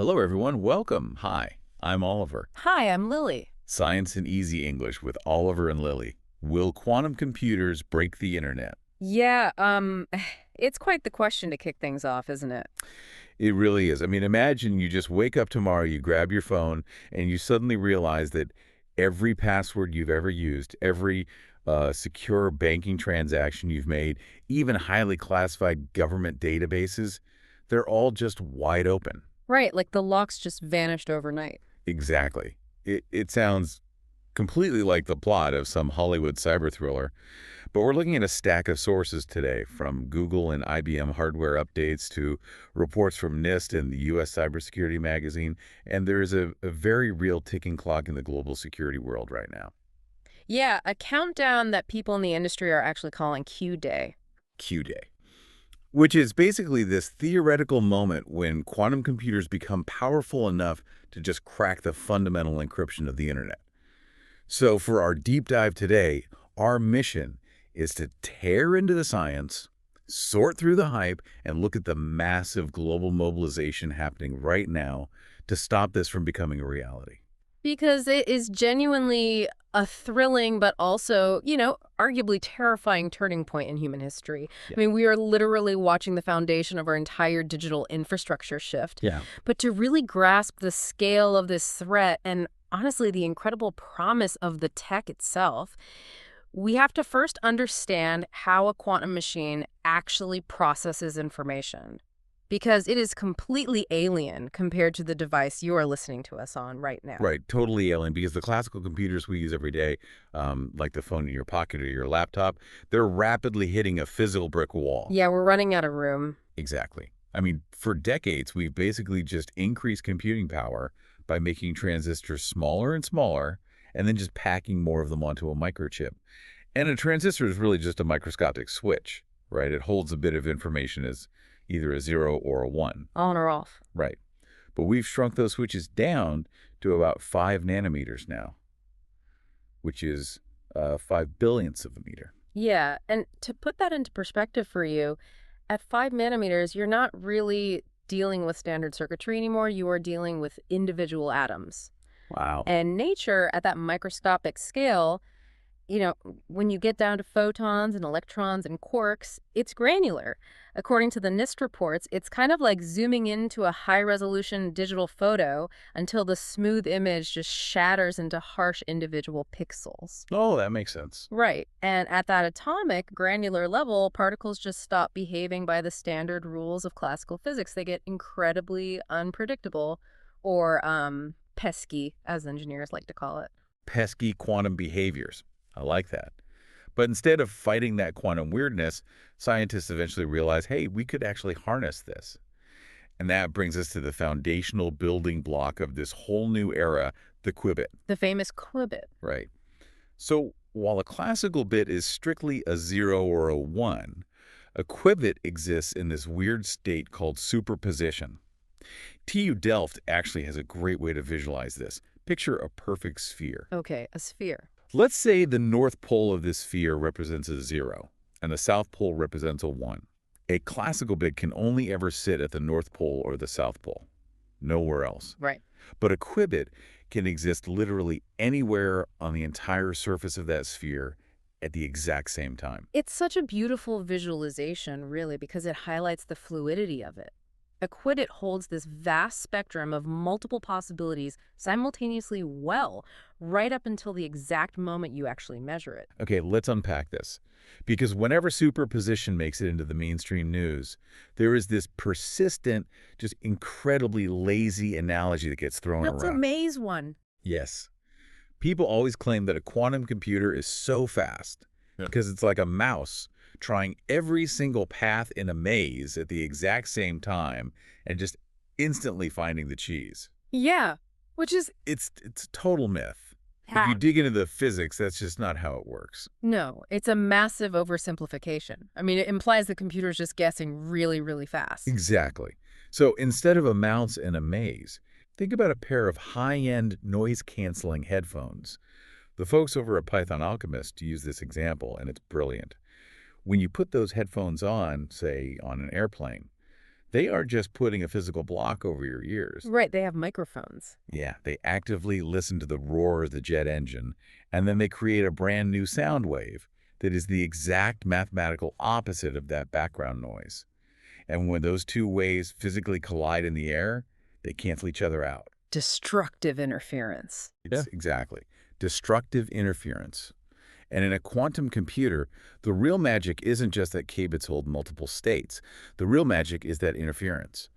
Hello, everyone. Welcome. Hi, I'm Oliver. Hi, I'm Lily. Science in Easy English with Oliver and Lily. Will quantum computers break the internet? Yeah, it's quite the question to kick things off, isn't it? It really is. I mean, imagine you just wake up tomorrow, you grab your phone, and you suddenly realize that every password you've ever used, every secure banking transaction you've made, even highly classified government databases, they're all just wide open. Right, like the locks just vanished overnight. Exactly. It sounds completely like the plot of some Hollywood cyber thriller. But we're looking at a stack of sources today, from Google and IBM hardware updates to reports from NIST and the U.S. Cybersecurity Magazine, and there's a very real ticking clock in the global security world right now. Yeah, a countdown that people in the industry are actually calling Q Day. Q-Day, which is basically this theoretical moment when quantum computers become powerful enough to just crack the fundamental encryption of the internet. So for our deep dive today, our mission is to tear into the science, sort through the hype, and look at the massive global mobilization happening right now to stop this from becoming a reality. Because it is genuinely a thrilling but also, arguably terrifying turning point in human history. Yeah. I mean, we are literally watching the foundation of our entire digital infrastructure shift. Yeah. But to really grasp the scale of this threat and honestly the incredible promise of the tech itself, we have to first understand how a quantum machine actually processes information. Because it is completely alien compared to the device you are listening to us on right now. Right, totally alien, because the classical computers we use every day, like the phone in your pocket or your laptop, they're rapidly hitting a physical brick wall. Yeah, we're running out of room. Exactly. I mean, for decades, we've basically just increased computing power by making transistors smaller and smaller, and then just packing more of them onto a microchip. And a transistor is really just a microscopic switch, right? It holds a bit of information as either a 0 or a 1. On or off. Right. But we've shrunk those switches down to about 5 nanometers now, which is 5 billionths of a meter. Yeah, and to put that into perspective for you, at 5 nanometers, you're not really dealing with standard circuitry anymore. You are dealing with individual atoms. Wow. And nature, at that microscopic scale, when you get down to photons and electrons and quarks, it's granular. According to the NIST reports, it's kind of like zooming into a high-resolution digital photo until the smooth image just shatters into harsh individual pixels. Oh, that makes sense. Right. And at that atomic, granular level, particles just stop behaving by the standard rules of classical physics. They get incredibly unpredictable, or pesky, as engineers like to call it. Pesky quantum behaviors. I like that. But instead of fighting that quantum weirdness, scientists eventually realized, hey, we could actually harness this. And that brings us to the foundational building block of this whole new era, the qubit. The famous qubit. Right. So while a classical bit is strictly a 0 or a 1, a qubit exists in this weird state called superposition. TU Delft actually has a great way to visualize this. Picture a perfect sphere. Okay, a sphere. Let's say the north pole of this sphere represents a 0, and the south pole represents a 1. A classical bit can only ever sit at the north pole or the south pole, nowhere else. Right. But a qubit can exist literally anywhere on the entire surface of that sphere at the exact same time. It's such a beautiful visualization, really, because it highlights the fluidity of it. A qubit holds this vast spectrum of multiple possibilities simultaneously right up until the exact moment you actually measure it. Okay, let's unpack this. Because whenever superposition makes it into the mainstream news, there is this persistent, just incredibly lazy analogy that gets thrown That's around. a maze one. Yes. People always claim that a quantum computer is so fast because it's like a mouse trying every single path in a maze at the exact same time and just instantly finding the cheese. Yeah, which is... It's a total myth. If you dig into the physics, that's just not how it works. No, it's a massive oversimplification. I mean, it implies the computer's just guessing really, really fast. Exactly. So instead of a mouse in a maze, think about a pair of high-end noise-canceling headphones. The folks over at Python Alchemist use this example, and it's brilliant. When you put those headphones on, say, on an airplane, They are just putting a physical block over your ears. Right, they have microphones. Yeah, they actively listen to the roar of the jet engine, and then they create a brand new sound wave that is the exact mathematical opposite of that background noise. And when those two waves physically collide in the air, they cancel each other out. Destructive interference. It's exactly. Destructive interference. And in a quantum computer, the real magic isn't just that qubits hold multiple states. The real magic is that interference.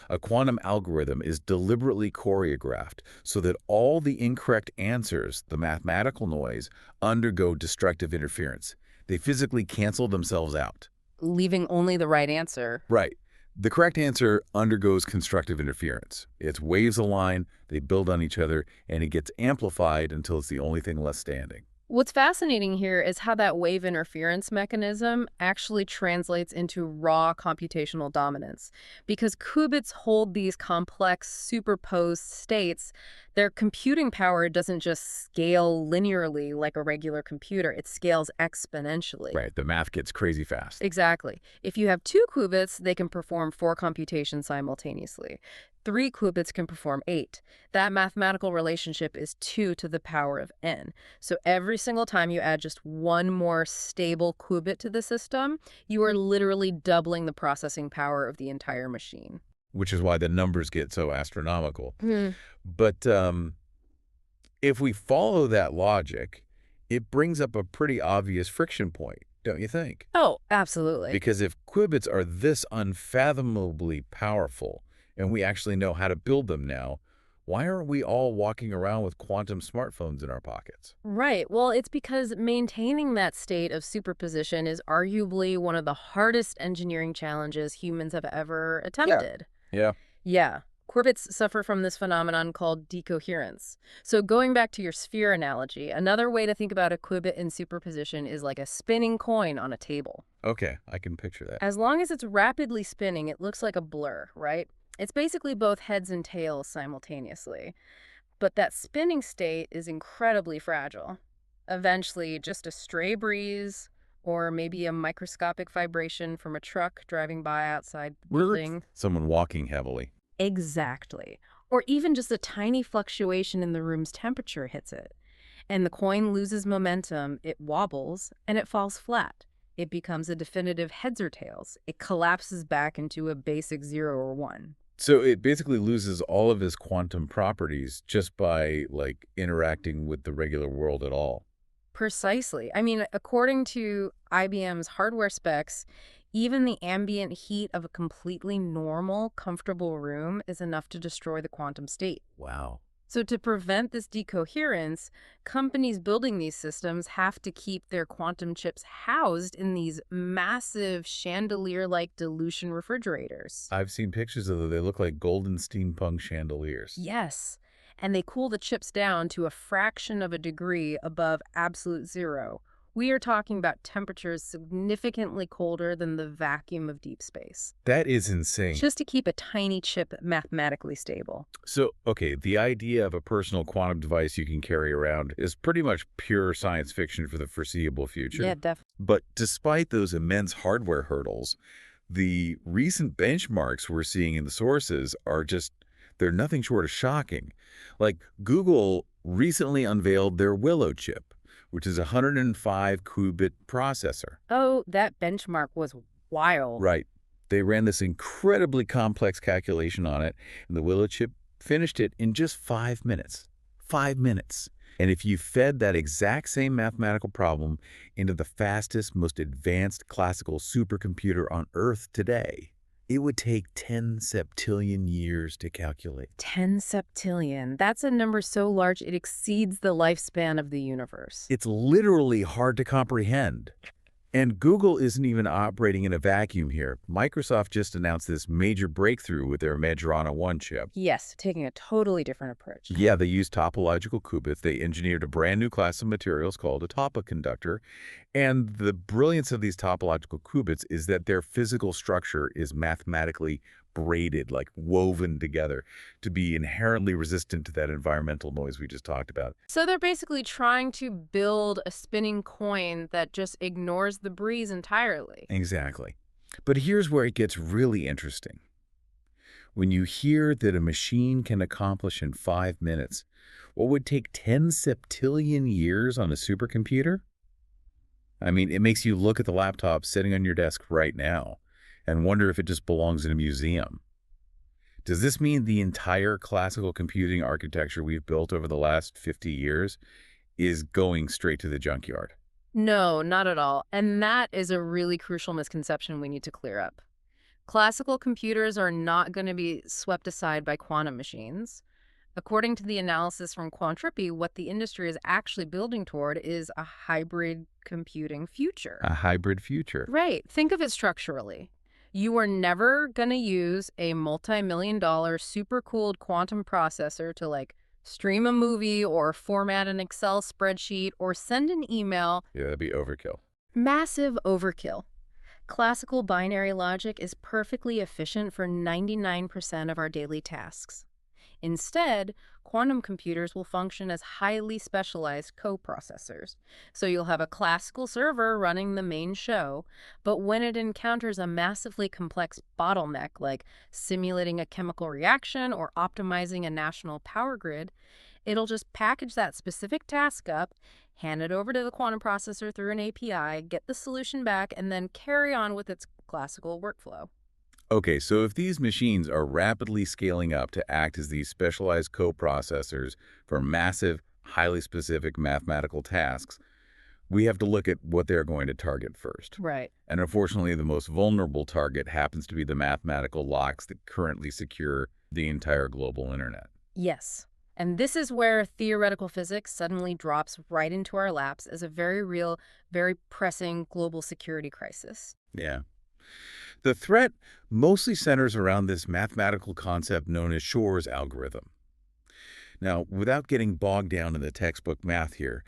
A quantum algorithm is deliberately choreographed so that all the incorrect answers, the mathematical noise, undergo destructive interference. They physically cancel themselves out. Leaving only the right answer. Right. The correct answer undergoes constructive interference. Its waves align, they build on each other, and it gets amplified until it's the only thing left standing. What's fascinating here is how that wave interference mechanism actually translates into raw computational dominance. Because qubits hold these complex superposed states, their computing power doesn't just scale linearly like a regular computer, it scales exponentially. Right, the math gets crazy fast. Exactly. If you have 2 qubits, they can perform 4 computations simultaneously. 3 qubits can perform 8. That mathematical relationship is 2 to the power of n. So every single time you add just one more stable qubit to the system, you are literally doubling the processing power of the entire machine. Which is why the numbers get so astronomical. Hmm. But if we follow that logic, it brings up a pretty obvious friction point, don't you think? Oh, absolutely. Because if qubits are this unfathomably powerful, and we actually know how to build them now, why aren't we all walking around with quantum smartphones in our pockets? Right. Well, it's because maintaining that state of superposition is arguably one of the hardest engineering challenges humans have ever attempted. Yeah. Yeah. Qubits suffer from this phenomenon called decoherence. So going back to your sphere analogy, another way to think about a qubit in superposition is like a spinning coin on a table. Okay, I can picture that. As long as it's rapidly spinning, it looks like a blur, right? It's basically both heads and tails simultaneously. But that spinning state is incredibly fragile. Eventually, just a stray breeze or maybe a microscopic vibration from a truck driving by outside the building. Someone walking heavily. Exactly. Or even just a tiny fluctuation in the room's temperature hits it. And the coin loses momentum, it wobbles, and it falls flat. It becomes a definitive heads or tails. It collapses back into a basic 0 or 1. So it basically loses all of its quantum properties just by, like, interacting with the regular world at all. Precisely. I mean, according to IBM's hardware specs, even the ambient heat of a completely normal, comfortable room is enough to destroy the quantum state. Wow. So to prevent this decoherence, companies building these systems have to keep their quantum chips housed in these massive chandelier-like dilution refrigerators. I've seen pictures of them. They look like golden steampunk chandeliers. Yes, and they cool the chips down to a fraction of a degree above absolute 0. We are talking about temperatures significantly colder than the vacuum of deep space. That is insane. Just to keep a tiny chip mathematically stable. So, okay, the idea of a personal quantum device you can carry around is pretty much pure science fiction for the foreseeable future. Yeah, definitely. But despite those immense hardware hurdles, the recent benchmarks we're seeing in the sources are just, they're nothing short of shocking. Like, Google recently unveiled their Willow chip, which is a 105 qubit processor. Oh, that benchmark was wild. Right. They ran this incredibly complex calculation on it, and the Willow chip finished it in just 5 minutes. 5 minutes. And if you fed that exact same mathematical problem into the fastest, most advanced classical supercomputer on Earth today, it would take 10 septillion years to calculate. 10 septillion. That's a number so large it exceeds the lifespan of the universe. It's literally hard to comprehend. And Google isn't even operating in a vacuum here. Microsoft just announced this major breakthrough with their Majorana 1 chip. Yes, taking a totally different approach. Yeah, they use topological qubits. They engineered a brand new class of materials called a topoconductor. And the brilliance of these topological qubits is that their physical structure is mathematically braided, like woven together, to be inherently resistant to that environmental noise we just talked about. So they're basically trying to build a spinning coin that just ignores the breeze entirely. Exactly. But here's where it gets really interesting. When you hear that a machine can accomplish in 5 minutes what would take 10 septillion years on a supercomputer, I mean, it makes you look at the laptop sitting on your desk right now and wonder if it just belongs in a museum. Does this mean the entire classical computing architecture we've built over the last 50 years is going straight to the junkyard? No, not at all. And that is a really crucial misconception we need to clear up. Classical computers are not going to be swept aside by quantum machines. According to the analysis from Quantrippy, what the industry is actually building toward is a hybrid computing future. A hybrid future. Right. Think of it structurally. You are never going to use a multi-million-dollar super-cooled quantum processor to, like, stream a movie or format an Excel spreadsheet or send an email. Yeah, that'd be overkill. Massive overkill. Classical binary logic is perfectly efficient for 99% of our daily tasks. Instead, quantum computers will function as highly specialized coprocessors. So you'll have a classical server running the main show, but when it encounters a massively complex bottleneck like simulating a chemical reaction or optimizing a national power grid, it'll just package that specific task up, hand it over to the quantum processor through an API, get the solution back, and then carry on with its classical workflow. Okay, so if these machines are rapidly scaling up to act as these specialized coprocessors for massive, highly specific mathematical tasks, we have to look at what they're going to target first. Right. And unfortunately, the most vulnerable target happens to be the mathematical locks that currently secure the entire global internet. Yes. And this is where theoretical physics suddenly drops right into our laps as a very real, very pressing global security crisis. Yeah. The threat mostly centers around this mathematical concept known as Shor's algorithm. Now, without getting bogged down in the textbook math here,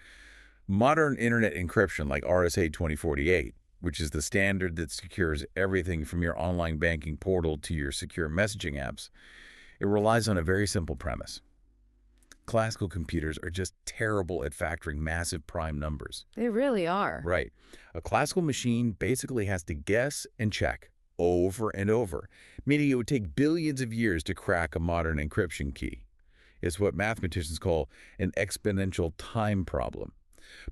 modern internet encryption like RSA 2048, which is the standard that secures everything from your online banking portal to your secure messaging apps, it relies on a very simple premise. Classical computers are just terrible at factoring massive prime numbers. They really are. Right. A classical machine basically has to guess and check over and over, meaning it would take billions of years to crack a modern encryption key. It's what mathematicians call an exponential time problem.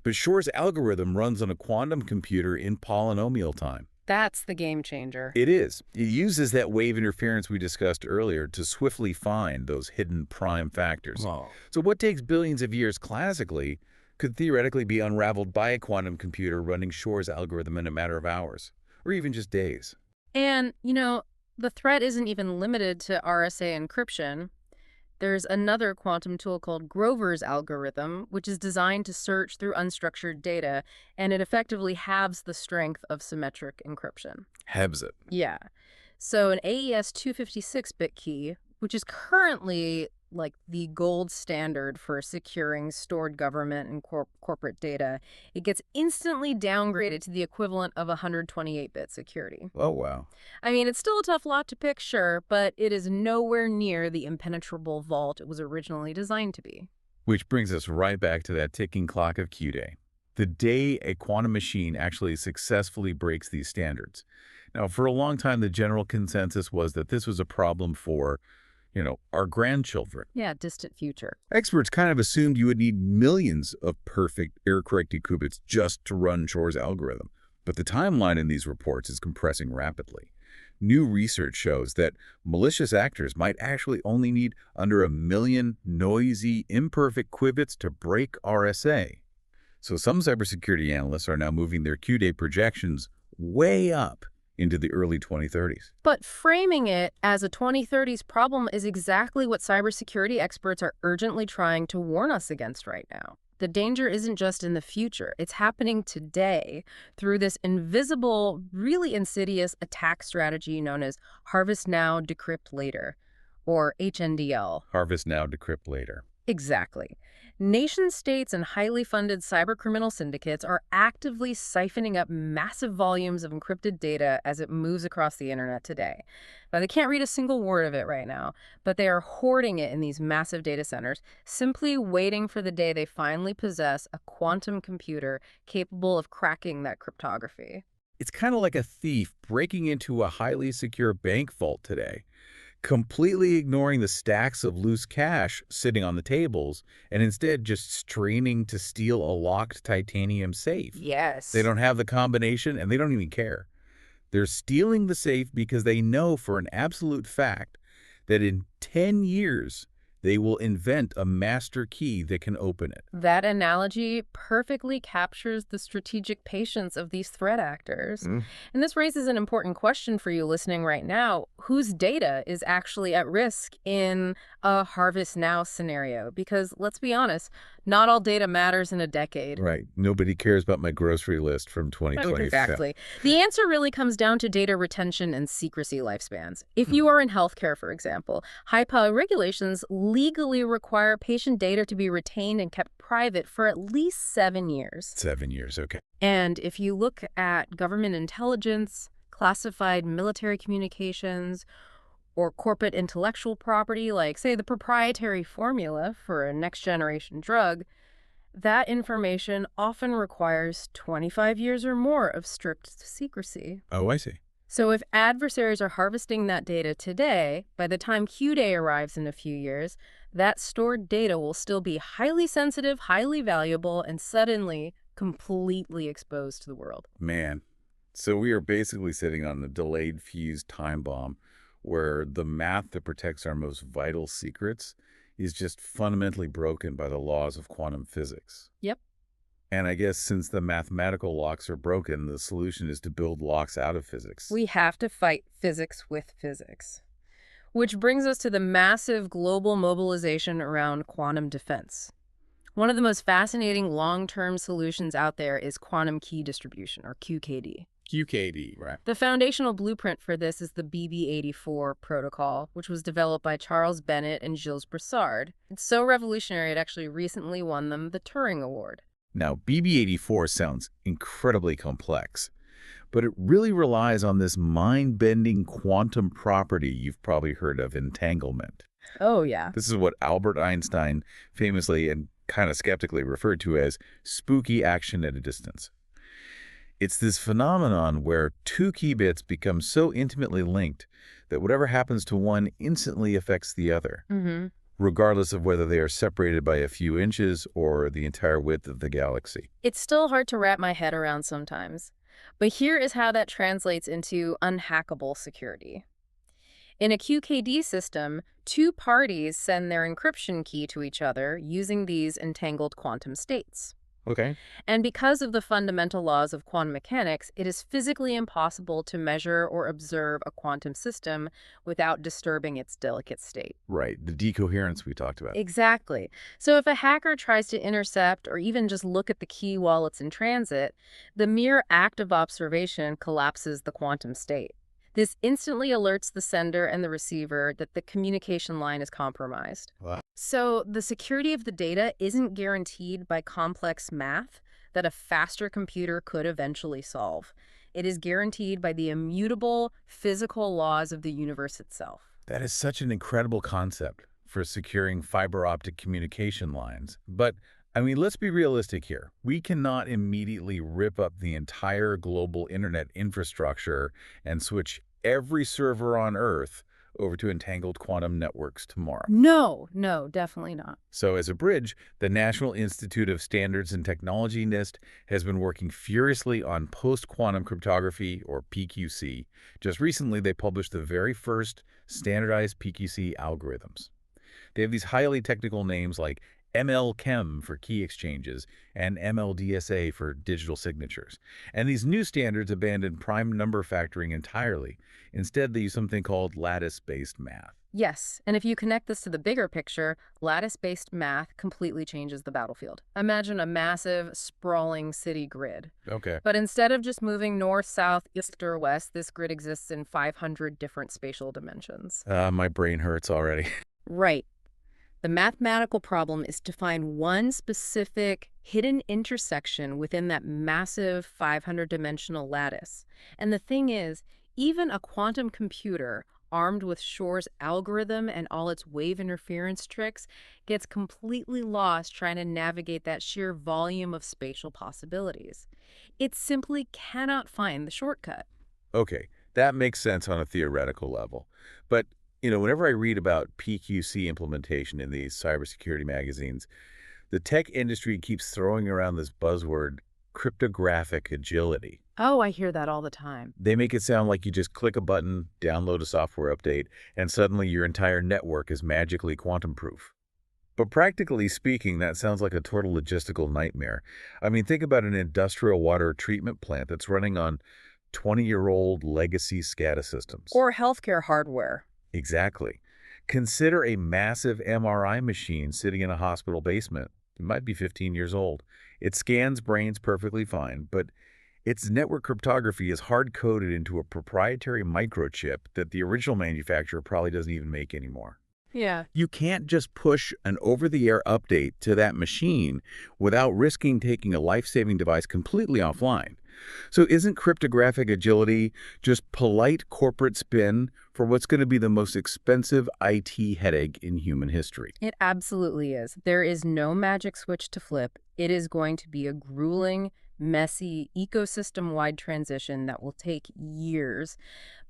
But Shor's algorithm runs on a quantum computer in polynomial time. That's the game changer. It is. It uses that wave interference we discussed earlier to swiftly find those hidden prime factors. Wow. So what takes billions of years classically could theoretically be unraveled by a quantum computer running Shor's algorithm in a matter of hours, or even just days. And, the threat isn't even limited to RSA encryption. There's another quantum tool called Grover's algorithm, which is designed to search through unstructured data, and it effectively halves the strength of symmetric encryption. Halves it. Yeah. So an AES 256-bit key, which is currently like the gold standard for securing stored government and corporate data, it gets instantly downgraded to the equivalent of 128-bit security. Oh, wow. I mean, it's still a tough lot to pick, sure, but it is nowhere near the impenetrable vault it was originally designed to be. Which brings us right back to that ticking clock of Q-Day. The day a quantum machine actually successfully breaks these standards. Now, for a long time, the general consensus was that this was a problem for our grandchildren. Yeah, distant future. Experts kind of assumed you would need millions of perfect error-corrected qubits just to run Shor's algorithm. But the timeline in these reports is compressing rapidly. New research shows that malicious actors might actually only need under 1 million noisy, imperfect qubits to break RSA. So some cybersecurity analysts are now moving their Q-Day projections way up into the early 2030s. But framing it as a 2030s problem is exactly what cybersecurity experts are urgently trying to warn us against right now. The danger isn't just in the future. It's happening today through this invisible, really insidious attack strategy known as Harvest Now, Decrypt Later, or HNDL. Harvest now, decrypt later. Exactly. Nation-states and highly funded cybercriminal syndicates are actively siphoning up massive volumes of encrypted data as it moves across the internet today. Now, they can't read a single word of it right now, but they are hoarding it in these massive data centers, simply waiting for the day they finally possess a quantum computer capable of cracking that cryptography. It's kind of like a thief breaking into a highly secure bank vault today. completely ignoring the stacks of loose cash sitting on the tables and instead just straining to steal a locked titanium safe. They Yes. don't have the combination and they don't even care. They're stealing the safe because they know for an absolute fact that in 10 years they will invent a master key that can open it. That analogy perfectly captures the strategic patience of these threat actors. Mm. And this raises an important question for you listening right now. Whose data is actually at risk in a harvest now scenario? Because let's be honest, not all data matters in a decade. Right. Nobody cares about my grocery list from 2020. Exactly. The answer really comes down to data retention and secrecy lifespans. If you are in healthcare, for example, HIPAA regulations legally require patient data to be retained and kept private for at least 7 years. 7 years, okay. And if you look at government intelligence, classified military communications, or corporate intellectual property, like, say, the proprietary formula for a next-generation drug, that information often requires 25 years or more of strict secrecy. Oh, I see. So if adversaries are harvesting that data today, by the time Q-Day arrives in a few years, that stored data will still be highly sensitive, highly valuable, and suddenly completely exposed to the world. Man. So we are basically sitting on a delayed fuse time bomb where the math that protects our most vital secrets is just fundamentally broken by the laws of quantum physics. Yep. And I guess since the mathematical locks are broken, the solution is to build locks out of physics. We have to fight physics with physics. Which brings us to the massive global mobilization around quantum defense. One of the most fascinating long-term solutions out there is quantum key distribution, or QKD. QKD, right? The foundational blueprint for this is the BB84 protocol, which was developed by Charles Bennett and Gilles Broussard. It's so revolutionary it actually recently won them the Turing Award. Now, BB84 sounds incredibly complex, but it really relies on this mind-bending quantum property you've probably heard of, entanglement. Oh, yeah. This is what Albert Einstein famously and kind of skeptically referred to as spooky action at a distance. It's this phenomenon where two qubits become so intimately linked that whatever happens to one instantly affects the other, regardless of whether they are separated by a few inches or the entire width of the galaxy. It's still hard to wrap my head around sometimes. But here is how that translates into unhackable security. In a QKD system, two parties send their encryption key to each other using these entangled quantum states. Okay. And because of the fundamental laws of quantum mechanics, it is physically impossible to measure or observe a quantum system without disturbing its delicate state. Right, the decoherence we talked about. Exactly. So if a hacker tries to intercept or even just look at the key while it's in transit, the mere act of observation collapses the quantum state. This instantly alerts the sender and the receiver that the communication line is compromised. Wow. So the security of the data isn't guaranteed by complex math that a faster computer could eventually solve. It is guaranteed by the immutable physical laws of the universe itself. That is such an incredible concept for securing fiber optic communication lines. But, I mean, let's be realistic here. We cannot immediately rip up the entire global internet infrastructure and switch every server on Earth over to entangled quantum networks tomorrow. No, definitely not. So as a bridge, the National Institute of Standards and Technology, NIST, has been working furiously on post-quantum cryptography, or PQC. Just recently, they published the very first standardized PQC algorithms. They have these highly technical names like ML-Chem for key exchanges and MLDSA for digital signatures. And these new standards abandon prime number factoring entirely. Instead, they use something called lattice-based math. Yes, and if you connect this to the bigger picture, lattice-based math completely changes the battlefield. Imagine a massive, sprawling city grid. Okay. But instead of just moving north, south, east, or west, this grid exists in 500 different spatial dimensions. My brain hurts already. Right. The mathematical problem is to find one specific hidden intersection within that massive 500-dimensional lattice. And the thing is, even a quantum computer armed with Shor's algorithm and all its wave interference tricks gets completely lost trying to navigate that sheer volume of spatial possibilities. It simply cannot find the shortcut. Okay, that makes sense on a theoretical level. But Whenever I read about PQC implementation in these cybersecurity magazines, the tech industry keeps throwing around this buzzword, cryptographic agility. Oh, I hear that all the time. They make it sound like you just click a button, download a software update, and suddenly your entire network is magically quantum-proof. But practically speaking, that sounds like a total logistical nightmare. I mean, think about an industrial water treatment plant that's running on 20-year-old legacy SCADA systems. Or healthcare hardware. Exactly. Consider a massive MRI machine sitting in a hospital basement. It might be 15 years old. It scans brains perfectly fine, but its network cryptography is hard-coded into a proprietary microchip that the original manufacturer probably doesn't even make anymore. Yeah. You can't just push an over-the-air update to that machine without risking taking a life-saving device completely offline. So isn't cryptographic agility just polite corporate spin for what's going to be the most expensive IT headache in human history? It absolutely is. There is no magic switch to flip. It is going to be a grueling, messy, ecosystem-wide transition that will take years.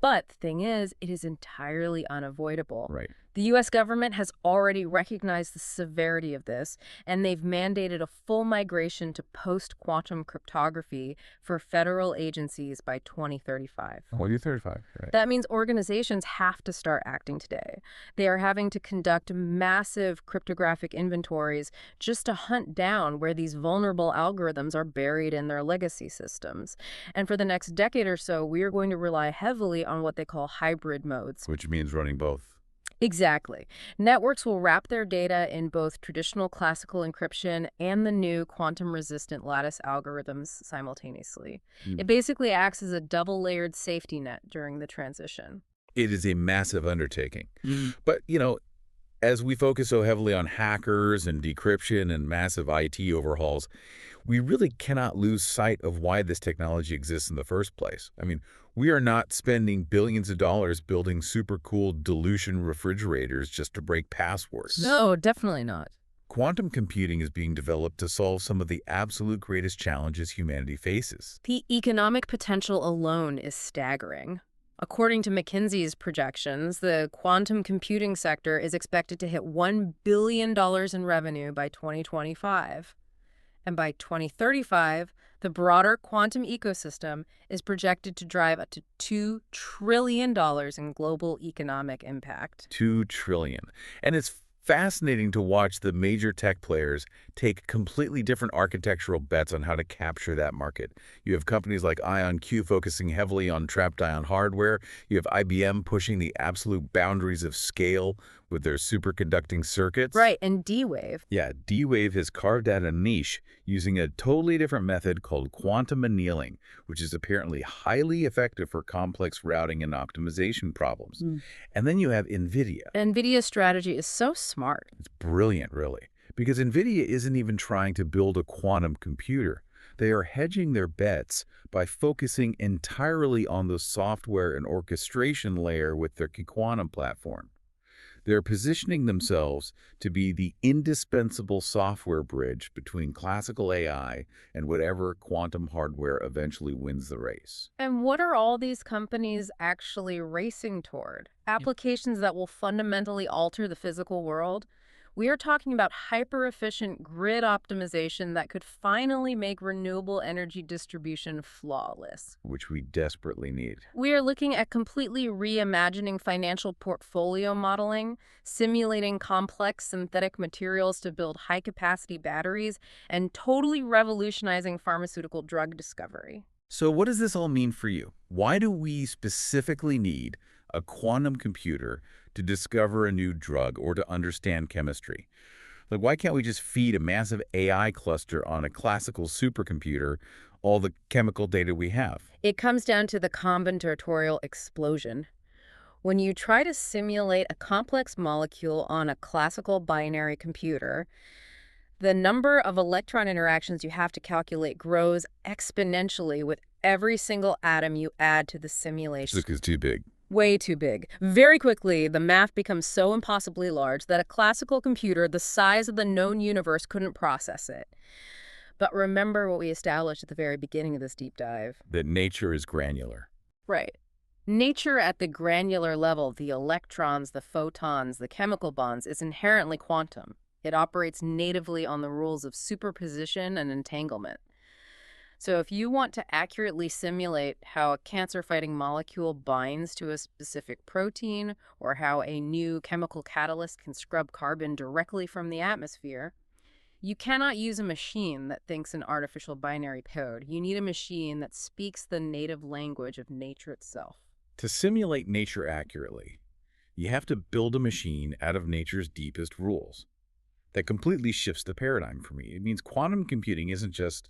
But the thing is, it is entirely unavoidable. Right. The U.S. government has already recognized the severity of this, and they've mandated a full migration to post-quantum cryptography for federal agencies by 2035. Well, you're 35, right? That means organizations have to start acting today. They are having to conduct massive cryptographic inventories just to hunt down where these vulnerable algorithms are buried in their legacy systems. And for the next decade or so, we are going to rely heavily on what they call hybrid modes. Which means running both. Exactly. Networks will wrap their data in both traditional classical encryption and the new quantum-resistant lattice algorithms simultaneously. It basically acts as a double-layered safety net during the transition. It is a massive undertaking. But, as we focus so heavily on hackers and decryption and massive IT overhauls, we really cannot lose sight of why this technology exists in the first place. I mean, we are not spending billions of dollars building super cool dilution refrigerators just to break passwords. No, definitely not. Quantum computing is being developed to solve some of the absolute greatest challenges humanity faces. The economic potential alone is staggering. According to McKinsey's projections, the quantum computing sector is expected to hit $1 billion in revenue by 2025. And by 2035, the broader quantum ecosystem is projected to drive up to $2 trillion in global economic impact. $2 trillion. And it's fascinating to watch the major tech players take completely different architectural bets on how to capture that market. You have companies like IonQ focusing heavily on trapped ion hardware. You have IBM pushing the absolute boundaries of scale with their superconducting circuits. Right, and D-Wave. Yeah, D-Wave has carved out a niche using a totally different method called quantum annealing, which is apparently highly effective for complex routing and optimization problems. And then you have NVIDIA. NVIDIA's strategy is so smart. It's brilliant, really, because NVIDIA isn't even trying to build a quantum computer. They are hedging their bets by focusing entirely on the software and orchestration layer with their quantum platform. They're positioning themselves to be the indispensable software bridge between classical AI and whatever quantum hardware eventually wins the race. And what are all these companies actually racing toward? Applications that will fundamentally alter the physical world? We are talking about hyper-efficient grid optimization that could finally make renewable energy distribution flawless. Which we desperately need. We are looking at completely reimagining financial portfolio modeling, simulating complex synthetic materials to build high-capacity batteries, and totally revolutionizing pharmaceutical drug discovery. So what does this all mean for you? Why do we specifically need a quantum computer to discover a new drug or to understand chemistry? Like, why can't we just feed a massive AI cluster on a classical supercomputer all the chemical data we have? It comes down to the combinatorial explosion. When you try to simulate a complex molecule on a classical binary computer, the number of electron interactions you have to calculate grows exponentially with every single atom you add to the simulation. This is too big. Way too big. Very quickly, the math becomes so impossibly large that a classical computer the size of the known universe couldn't process it. But remember what we established at the very beginning of this deep dive. That nature is granular. Right. Nature at the granular level, the electrons, the photons, the chemical bonds, is inherently quantum. It operates natively on the rules of superposition and entanglement. So if you want to accurately simulate how a cancer-fighting molecule binds to a specific protein, or how a new chemical catalyst can scrub carbon directly from the atmosphere, you cannot use a machine that thinks in artificial binary code. You need a machine that speaks the native language of nature itself. To simulate nature accurately, you have to build a machine out of nature's deepest rules. That completely shifts the paradigm for me. It means quantum computing isn't just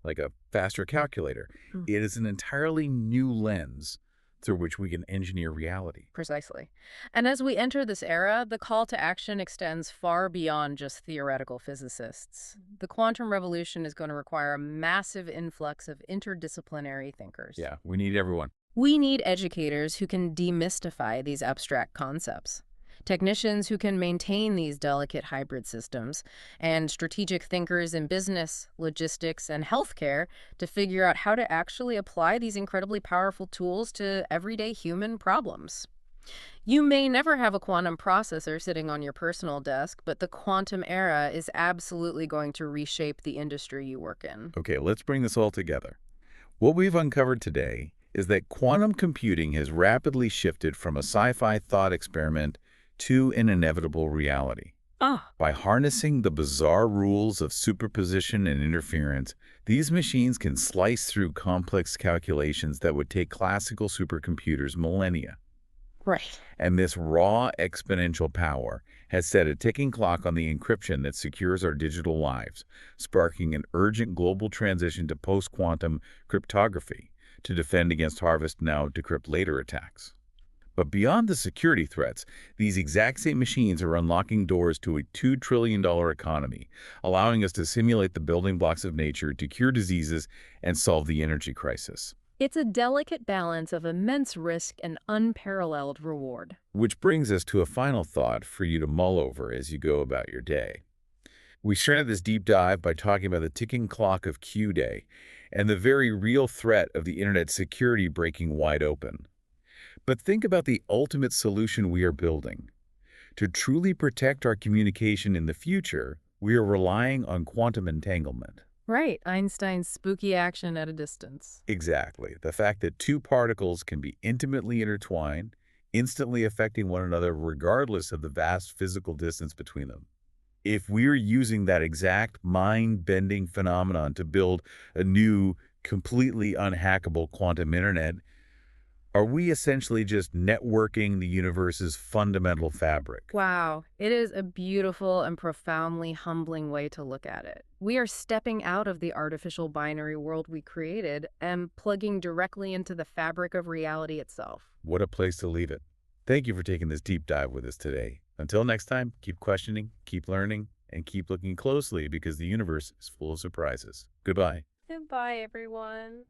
like a faster calculator. Mm. It is an entirely new lens through which we can engineer reality. Precisely. And as we enter this era, the call to action extends far beyond just theoretical physicists. The quantum revolution is going to require a massive influx of interdisciplinary thinkers. Yeah, we need everyone. We need educators who can demystify these abstract concepts, technicians who can maintain these delicate hybrid systems, and strategic thinkers in business, logistics, and healthcare to figure out how to actually apply these incredibly powerful tools to everyday human problems. You may never have a quantum processor sitting on your personal desk, but the quantum era is absolutely going to reshape the industry you work in. Okay, let's bring this all together. What we've uncovered today is that quantum computing has rapidly shifted from a sci-fi thought experiment to an inevitable reality. Ah, By harnessing the bizarre rules of superposition and interference, these machines can slice through complex calculations that would take classical supercomputers millennia. right. And this raw exponential power has set a ticking clock on the encryption that secures our digital lives, sparking an urgent global transition to post-quantum cryptography to defend against harvest now, decrypt later attacks. But beyond the security threats, these exact same machines are unlocking doors to a $2 trillion economy, allowing us to simulate the building blocks of nature to cure diseases and solve the energy crisis. It's a delicate balance of immense risk and unparalleled reward. Which brings us to a final thought for you to mull over as you go about your day. We started this deep dive by talking about the ticking clock of Q-Day and the very real threat of the internet security breaking wide open. But think about the ultimate solution we are building. To truly protect our communication in the future, we are relying on quantum entanglement. Right, Einstein's spooky action at a distance. Exactly. The fact that two particles can be intimately intertwined, instantly affecting one another regardless of the vast physical distance between them. If we're using that exact mind-bending phenomenon to build a new, completely unhackable quantum internet, are we essentially just networking the universe's fundamental fabric? Wow, it is a beautiful and profoundly humbling way to look at it. We are stepping out of the artificial binary world we created and plugging directly into the fabric of reality itself. What a place to leave it. Thank you for taking this deep dive with us today. Until next time, keep questioning, keep learning, and keep looking closely because the universe is full of surprises. Goodbye. Goodbye, everyone.